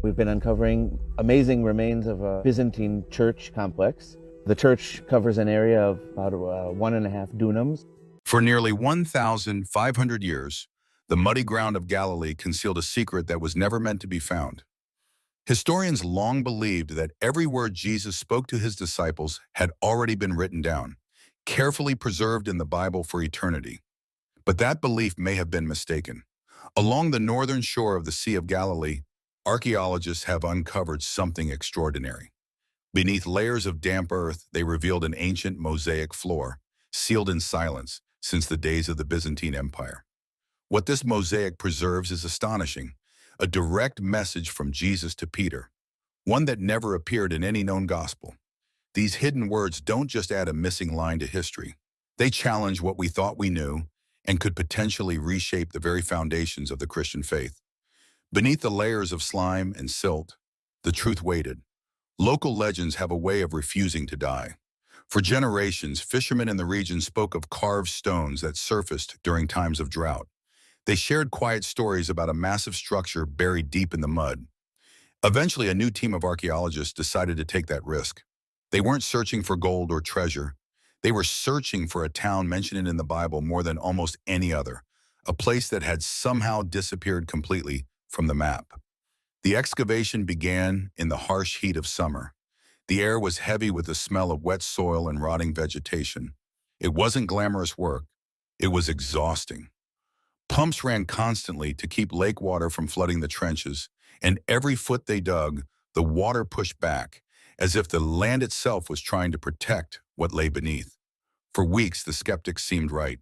We've been uncovering amazing remains of a Byzantine church complex. The church covers an area of about 1.5 dunums. For nearly 1,500 years, the muddy ground of Galilee concealed a secret that was never meant to be found. Historians long believed that every word Jesus spoke to his disciples had already been written down, carefully preserved in the Bible for eternity. But that belief may have been mistaken. Along the northern shore of the Sea of Galilee, archaeologists have uncovered something extraordinary. Beneath layers of damp earth, they revealed an ancient mosaic floor, sealed in silence since the days of the Byzantine Empire. What this mosaic preserves is astonishing, a direct message from Jesus to Peter, one that never appeared in any known gospel. These hidden words don't just add a missing line to history. They challenge what we thought we knew and could potentially reshape the very foundations of the Christian faith. Beneath the layers of slime and silt, the truth waited. Local legends have a way of refusing to die. For generations, fishermen in the region spoke of carved stones that surfaced during times of drought. They shared quiet stories about a massive structure buried deep in the mud. Eventually, a new team of archaeologists decided to take that risk. They weren't searching for gold or treasure. They were searching for a town mentioned in the Bible more than almost any other, a place that had somehow disappeared completely from the map. The excavation began in the harsh heat of summer. The air was heavy with the smell of wet soil and rotting vegetation. It wasn't glamorous work. It was exhausting. Pumps ran constantly to keep lake water from flooding the trenches, and every foot they dug, the water pushed back, as if the land itself was trying to protect what lay beneath. For weeks, the skeptics seemed right.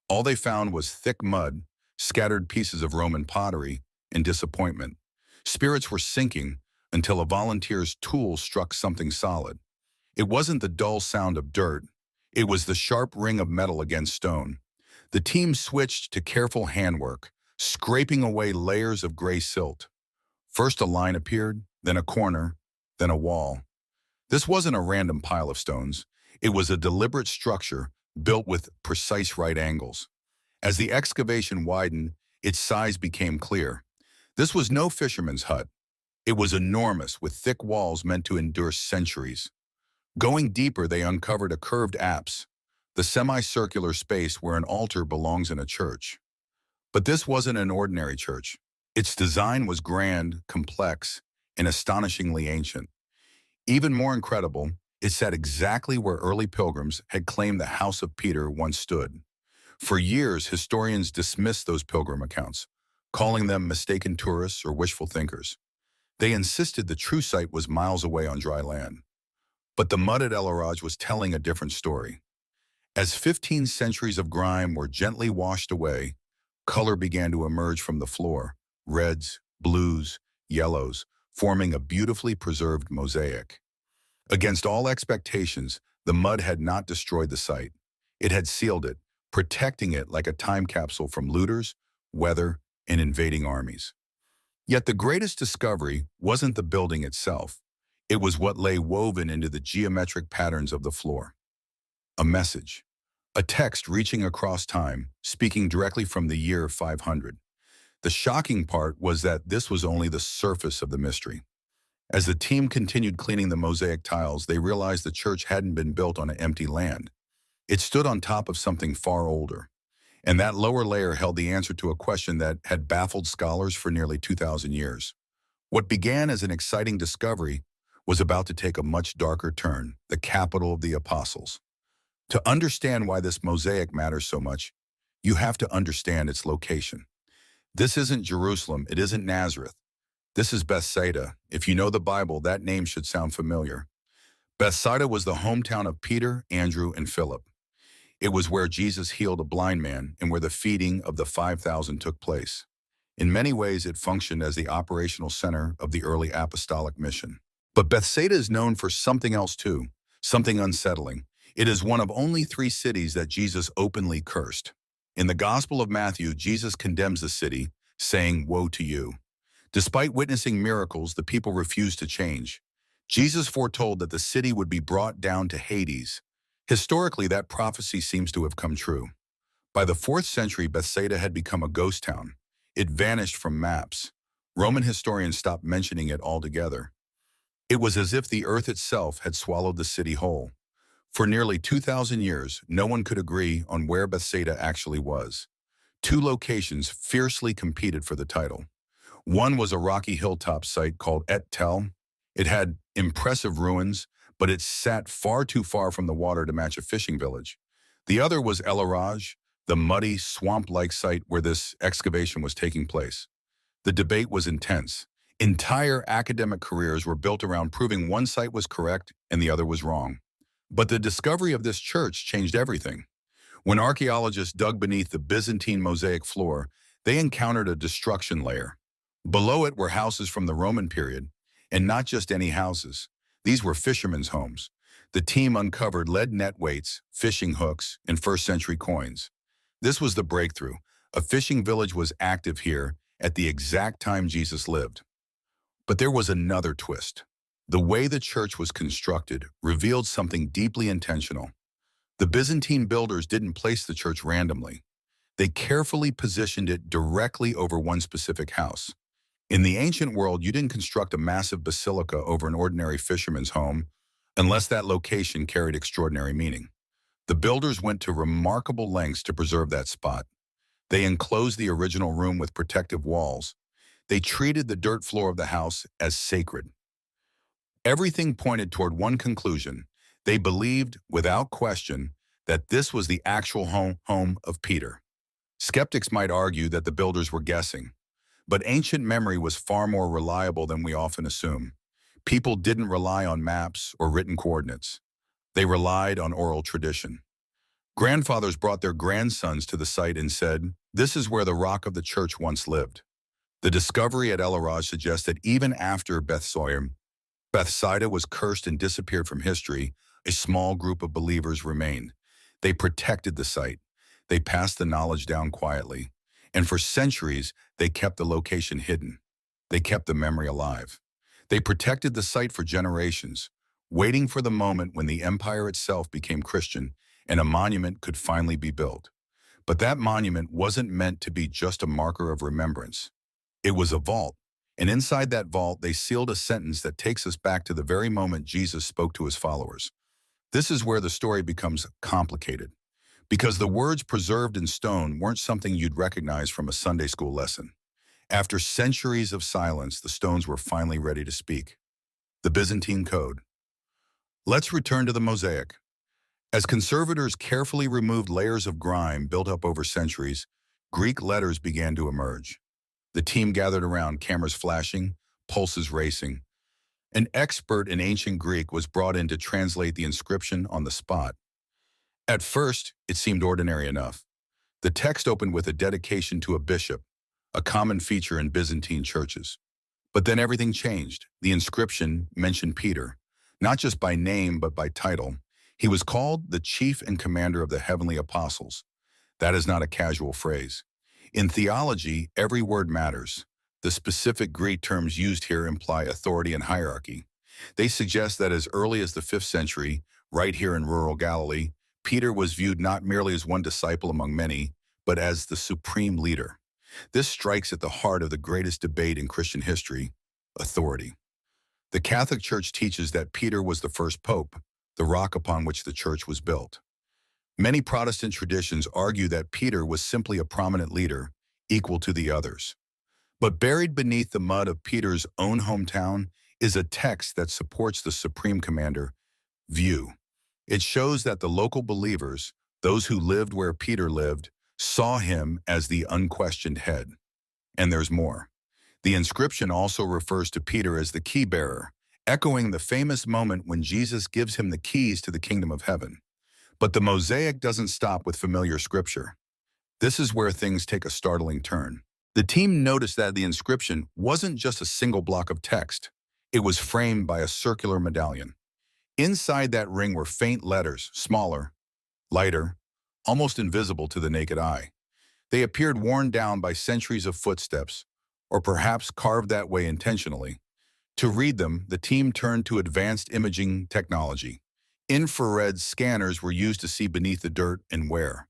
All they found was thick mud, scattered pieces of Roman pottery, and disappointment. Spirits were sinking until a volunteer's tool struck something solid. It wasn't the dull sound of dirt. It was the sharp ring of metal against stone. The team switched to careful handwork, scraping away layers of gray silt. First a line appeared, then a corner, then a wall. This wasn't a random pile of stones. It was a deliberate structure built with precise right angles. As the excavation widened, its size became clear. This was no fisherman's hut. It was enormous, with thick walls meant to endure centuries. Going deeper, they uncovered a curved apse, the semicircular space where an altar belongs in a church. But this wasn't an ordinary church. Its design was grand, complex, and astonishingly ancient. Even more incredible, it sat exactly where early pilgrims had claimed the house of Peter once stood. For years, historians dismissed those pilgrim accounts, calling them mistaken tourists or wishful thinkers. They insisted the true site was miles away on dry land. But the mud at El Araj was telling a different story. As 15 centuries of grime were gently washed away, color began to emerge from the floor, reds, blues, yellows, forming a beautifully preserved mosaic. Against all expectations, the mud had not destroyed the site. It had sealed it, protecting it like a time capsule from looters, weather, and invading armies. Yet the greatest discovery wasn't the building itself. It was what lay woven into the geometric patterns of the floor. A message. A text reaching across time, speaking directly from the year 500. The shocking part was that this was only the surface of the mystery. As the team continued cleaning the mosaic tiles, they realized the church hadn't been built on an empty land. It stood on top of something far older. And that lower layer held the answer to a question that had baffled scholars for nearly 2,000 years. What began as an exciting discovery was about to take a much darker turn, the capital of the apostles. To understand why this mosaic matters so much, you have to understand its location. This isn't Jerusalem, it isn't Nazareth. This is Bethsaida. If you know the Bible, that name should sound familiar. Bethsaida was the hometown of Peter, Andrew, and Philip. It was where Jesus healed a blind man and where the feeding of the 5,000 took place. In many ways, it functioned as the operational center of the early apostolic mission. But Bethsaida is known for something else too, something unsettling. It is one of only 3 cities that Jesus openly cursed. In the Gospel of Matthew, Jesus condemns the city, saying, "Woe to you." Despite witnessing miracles, the people refused to change. Jesus foretold that the city would be brought down to Hades. Historically, that prophecy seems to have come true. By the 4th century, Bethsaida had become a ghost town. It vanished from maps. Roman historians stopped mentioning it altogether. It was as if the earth itself had swallowed the city whole. For nearly 2,000 years, no one could agree on where Bethsaida actually was. Two locations fiercely competed for the title. One was a rocky hilltop site called Et Tel. It had impressive ruins, but it sat far too far from the water to match a fishing village. The other was El Araj, the muddy, swamp-like site where this excavation was taking place. The debate was intense. Entire academic careers were built around proving one site was correct and the other was wrong. But the discovery of this church changed everything. When archaeologists dug beneath the Byzantine mosaic floor, they encountered a destruction layer. Below it were houses from the Roman period, and not just any houses. These were fishermen's homes. The team uncovered lead net weights, fishing hooks, and first-century coins. This was the breakthrough. A fishing village was active here at the exact time Jesus lived. But there was another twist. The way the church was constructed revealed something deeply intentional. The Byzantine builders didn't place the church randomly. They carefully positioned it directly over one specific house. In the ancient world, you didn't construct a massive basilica over an ordinary fisherman's home unless that location carried extraordinary meaning. The builders went to remarkable lengths to preserve that spot. They enclosed the original room with protective walls. They treated the dirt floor of the house as sacred. Everything pointed toward one conclusion. They believed, without question, that this was the actual home of Peter. Skeptics might argue that the builders were guessing, but ancient memory was far more reliable than we often assume. People didn't rely on maps or written coordinates. They relied on oral tradition. Grandfathers brought their grandsons to the site and said, "This is where the rock of the church once lived." The discovery at El Araj suggests that even after Bethsaida was cursed and disappeared from history, a small group of believers remained. They protected the site. They passed the knowledge down quietly. And for centuries, they kept the location hidden. They kept the memory alive. They protected the site for generations, waiting for the moment when the empire itself became Christian and a monument could finally be built. But that monument wasn't meant to be just a marker of remembrance. It was a vault. And inside that vault, they sealed a sentence that takes us back to the very moment Jesus spoke to his followers. This is where the story becomes complicated, because the words preserved in stone weren't something you'd recognize from a Sunday school lesson. After centuries of silence, the stones were finally ready to speak. The Byzantine Code. Let's return to the mosaic. As conservators carefully removed layers of grime built up over centuries, Greek letters began to emerge. The team gathered around, cameras flashing, pulses racing. An expert in ancient Greek was brought in to translate the inscription on the spot. At first, it seemed ordinary enough. The text opened with a dedication to a bishop, a common feature in Byzantine churches. But then everything changed. The inscription mentioned Peter, not just by name but by title. He was called the chief and commander of the heavenly apostles. That is not a casual phrase. In theology, every word matters. The specific Greek terms used here imply authority and hierarchy. They suggest that as early as the 5th century, right here in rural Galilee, Peter was viewed not merely as one disciple among many, but as the supreme leader. This strikes at the heart of the greatest debate in Christian history: authority. The Catholic Church teaches that Peter was the first pope, the rock upon which the church was built. Many Protestant traditions argue that Peter was simply a prominent leader, equal to the others. But buried beneath the mud of Peter's own hometown is a text that supports the supreme commander view. It shows that the local believers, those who lived where Peter lived, saw him as the unquestioned head. And there's more. The inscription also refers to Peter as the key bearer, echoing the famous moment when Jesus gives him the keys to the kingdom of heaven. But the mosaic doesn't stop with familiar scripture. This is where things take a startling turn. The team noticed that the inscription wasn't just a single block of text. It was framed by a circular medallion. Inside that ring were faint letters, smaller, lighter, almost invisible to the naked eye. They appeared worn down by centuries of footsteps, or perhaps carved that way intentionally. To read them, the team turned to advanced imaging technology. Infrared scanners were used to see beneath the dirt and wear.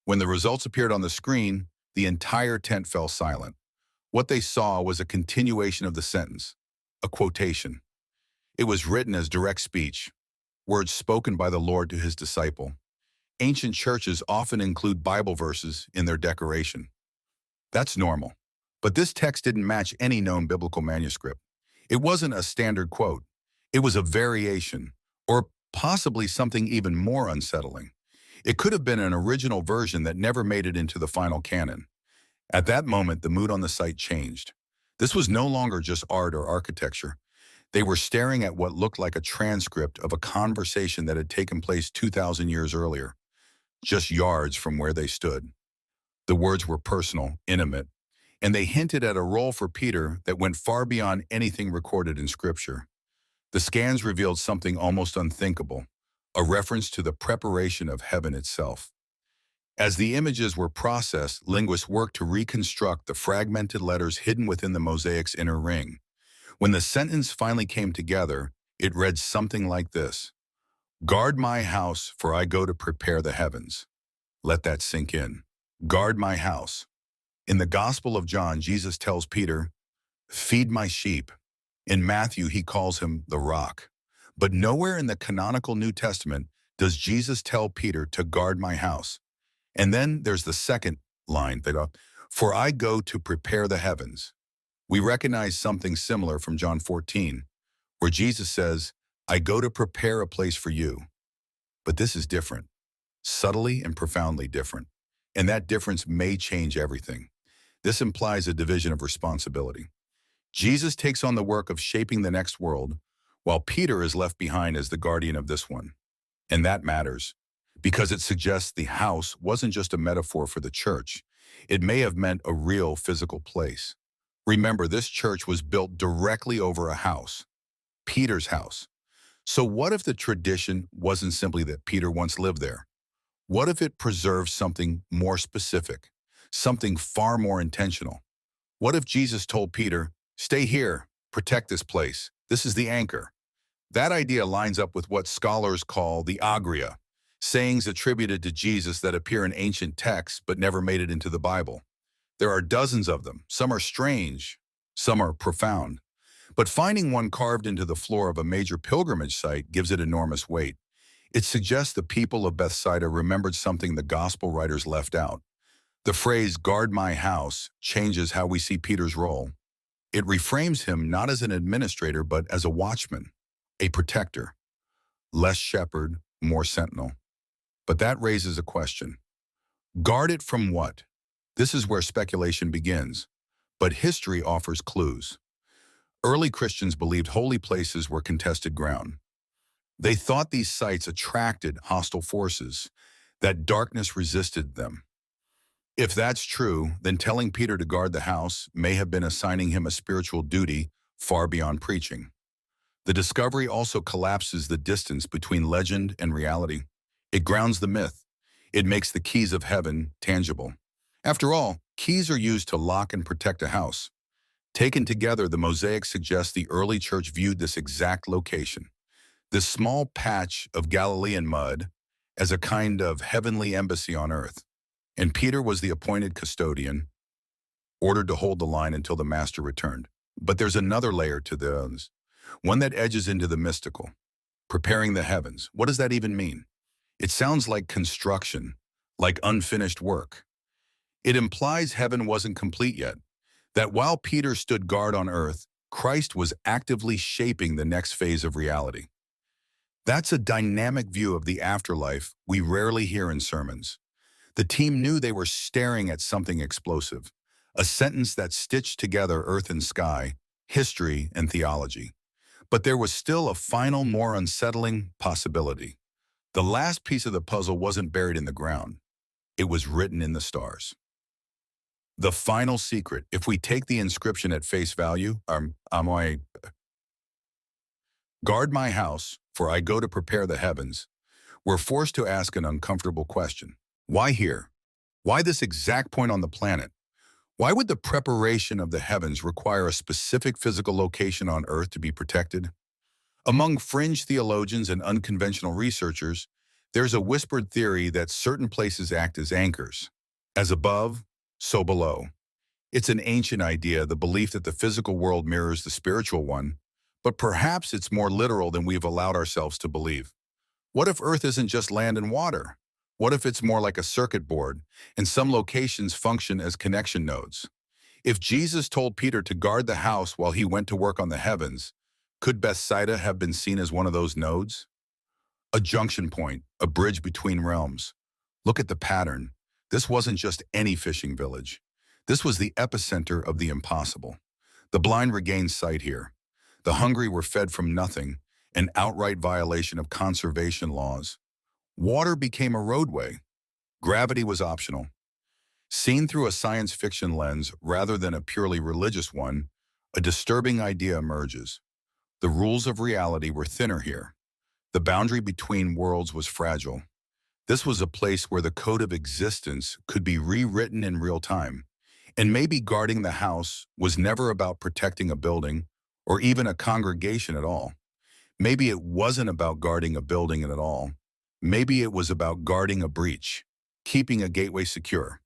When the results appeared on the screen, the entire tent fell silent. What they saw was a continuation of the sentence, a quotation. It was written as direct speech, words spoken by the Lord to his disciple. Ancient churches often include Bible verses in their decoration. That's normal. But this text didn't match any known biblical manuscript. It wasn't a standard quote. It was a variation, or possibly something even more unsettling. It could have been an original version that never made it into the final canon. At that moment, the mood on the site changed. This was no longer just art or architecture. They were staring at what looked like a transcript of a conversation that had taken place 2,000 years earlier, just yards from where they stood. The words were personal, intimate, and they hinted at a role for Peter that went far beyond anything recorded in Scripture. The scans revealed something almost unthinkable, a reference to the preparation of heaven itself. As the images were processed, linguists worked to reconstruct the fragmented letters hidden within the mosaic's inner ring. When the sentence finally came together, it read something like this: "Guard my house, for I go to prepare the heavens." Let that sink in. Guard my house. In the Gospel of John, Jesus tells Peter, "Feed my sheep." In Matthew, he calls him the rock. But nowhere in the canonical New Testament does Jesus tell Peter to guard my house. And then there's the second line, "For I go to prepare the heavens." We recognize something similar from John 14, where Jesus says, "I go to prepare a place for you." But this is different, subtly and profoundly different. And that difference may change everything. This implies a division of responsibility. Jesus takes on the work of shaping the next world, while Peter is left behind as the guardian of this one. And that matters, because it suggests the house wasn't just a metaphor for the church. It may have meant a real physical place. Remember, this church was built directly over a house, Peter's house. So what if the tradition wasn't simply that Peter once lived there? What if it preserved something more specific, something far more intentional? What if Jesus told Peter, "Stay here, protect this place. This is the anchor"? That idea lines up with what scholars call the agria, sayings attributed to Jesus that appear in ancient texts but never made it into the Bible. There are dozens of them. Some are strange, some are profound. But finding one carved into the floor of a major pilgrimage site gives it enormous weight. It suggests the people of Bethsaida remembered something the gospel writers left out. The phrase, "guard my house," changes how we see Peter's role. It reframes him not as an administrator, but as a watchman, a protector. Less shepherd, more sentinel. But that raises a question. Guard it from what? This is where speculation begins, but history offers clues. Early Christians believed holy places were contested ground. They thought these sites attracted hostile forces, that darkness resisted them. If that's true, then telling Peter to guard the house may have been assigning him a spiritual duty far beyond preaching. The discovery also collapses the distance between legend and reality. It grounds the myth. It makes the keys of heaven tangible. After all, keys are used to lock and protect a house. Taken together, the mosaic suggests the early church viewed this exact location, this small patch of Galilean mud, as a kind of heavenly embassy on earth. And Peter was the appointed custodian, ordered to hold the line until the master returned. But there's another layer to this, one that edges into the mystical. Preparing the heavens. What does that even mean? It sounds like construction, like unfinished work. It implies heaven wasn't complete yet, that while Peter stood guard on earth, Christ was actively shaping the next phase of reality. That's a dynamic view of the afterlife we rarely hear in sermons. The team knew they were staring at something explosive, a sentence that stitched together earth and sky, history and theology. But there was still a final, more unsettling possibility. The last piece of the puzzle wasn't buried in the ground. It was written in the stars. The final secret, if we take the inscription at face value, guard my house, for I go to prepare the heavens, we're forced to ask an uncomfortable question. Why here? Why this exact point on the planet? Why would the preparation of the heavens require a specific physical location on Earth to be protected? Among fringe theologians and unconventional researchers, there's a whispered theory that certain places act as anchors. As above, so below. It's an ancient idea, the belief that the physical world mirrors the spiritual one, but perhaps it's more literal than we've allowed ourselves to believe. What if Earth isn't just land and water? What if it's more like a circuit board, and some locations function as connection nodes? If Jesus told Peter to guard the house while he went to work on the heavens, could Bethsaida have been seen as one of those nodes? A junction point, a bridge between realms. Look at the pattern. This wasn't just any fishing village. This was the epicenter of the impossible. The blind regained sight here. The hungry were fed from nothing, an outright violation of conservation laws. Water became a roadway. Gravity was optional. Seen through a science fiction lens rather than a purely religious one, a disturbing idea emerges. The rules of reality were thinner here. The boundary between worlds was fragile. This was a place where the code of existence could be rewritten in real time. And maybe guarding the house was never about protecting a building or even a congregation at all. Maybe it wasn't about guarding a building at all. Maybe it was about guarding a breach, keeping a gateway secure.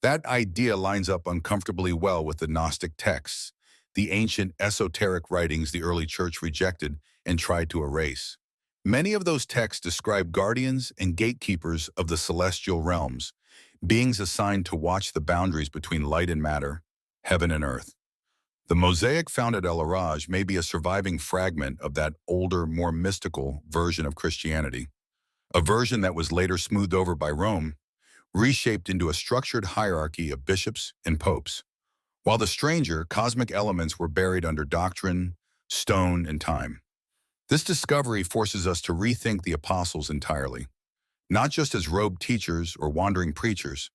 That idea lines up uncomfortably well with the Gnostic texts, the ancient esoteric writings the early church rejected and tried to erase. Many of those texts describe guardians and gatekeepers of the celestial realms, beings assigned to watch the boundaries between light and matter, heaven and earth. The mosaic found at El Araj may be a surviving fragment of that older, more mystical version of Christianity, a version that was later smoothed over by Rome, reshaped into a structured hierarchy of bishops and popes. While the stranger, cosmic elements were buried under doctrine, stone, and time. This discovery forces us to rethink the apostles entirely, not just as robed teachers or wandering preachers,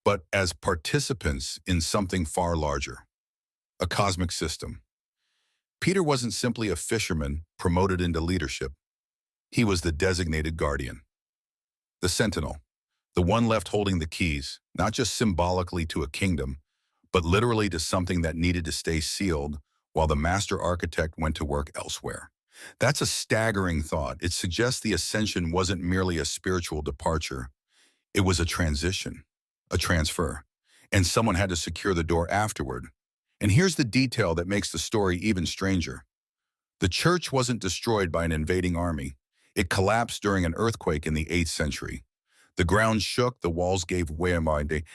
but as participants in something far larger, a cosmic system. Peter wasn't simply a fisherman promoted into leadership. He was the designated guardian, the sentinel, the one left holding the keys, not just symbolically to a kingdom, but literally to something that needed to stay sealed while the master architect went to work elsewhere. That's a staggering thought. It suggests the ascension wasn't merely a spiritual departure. It was a transition, a transfer, and someone had to secure the door afterward. And here's the detail that makes the story even stranger. The church wasn't destroyed by an invading army. It collapsed during an earthquake in the 8th century. The ground shook, the walls gave way,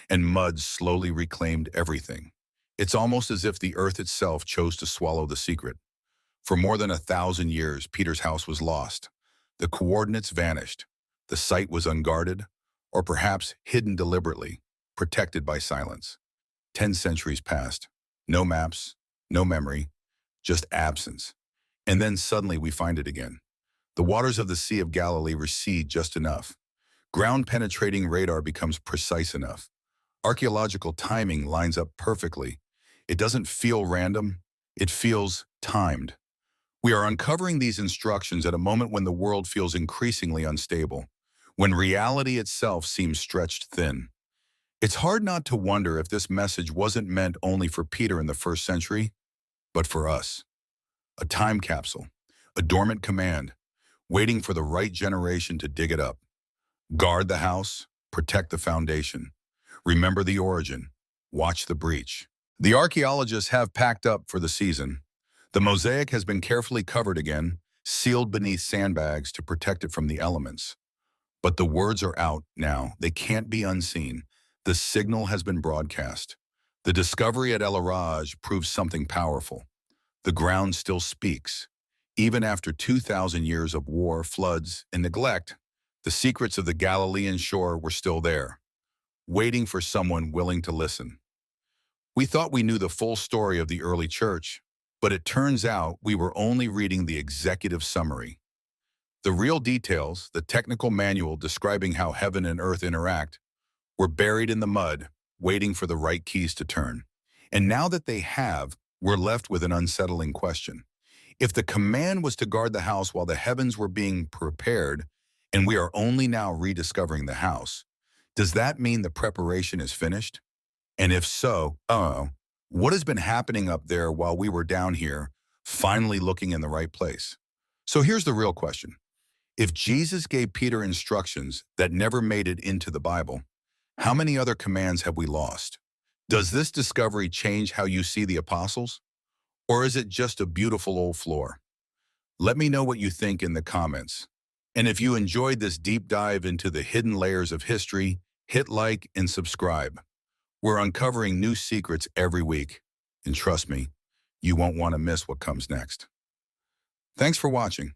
and mud slowly reclaimed everything. It's almost as if the earth itself chose to swallow the secret. For more than 1,000 years, Peter's house was lost. The coordinates vanished. The site was unguarded, or perhaps hidden deliberately, protected by silence. 10 centuries passed. No maps, no memory, just absence. And then suddenly we find it again. The waters of the Sea of Galilee recede just enough. Ground-penetrating radar becomes precise enough. Archaeological timing lines up perfectly. It doesn't feel random. It feels timed. We are uncovering these instructions at a moment when the world feels increasingly unstable, when reality itself seems stretched thin. It's hard not to wonder if this message wasn't meant only for Peter in the 1st century, but for us. A time capsule, a dormant command, waiting for the right generation to dig it up. Guard the house, protect the foundation. Remember the origin, watch the breach. The archaeologists have packed up for the season. The mosaic has been carefully covered again, sealed beneath sandbags to protect it from the elements. But the words are out now. They can't be unseen. The signal has been broadcast. The discovery at El Araj proves something powerful. The ground still speaks. Even after 2,000 years of war, floods, and neglect, the secrets of the Galilean shore were still there, waiting for someone willing to listen. We thought we knew the full story of the early church, but it turns out we were only reading the executive summary. The real details, the technical manual describing how heaven and earth interact, were buried in the mud, waiting for the right keys to turn. And now that they have, we're left with an unsettling question. If the command was to guard the house while the heavens were being prepared, and we are only now rediscovering the house, does that mean the preparation is finished? And if so, what has been happening up there while we were down here, finally looking in the right place? So here's the real question. If Jesus gave Peter instructions that never made it into the Bible, how many other commands have we lost? Does this discovery change how you see the apostles? Or is it just a beautiful old floor? Let me know what you think in the comments. And if you enjoyed this deep dive into the hidden layers of history, hit like and subscribe. We're uncovering new secrets every week. And trust me, you won't want to miss what comes next. Thanks for watching.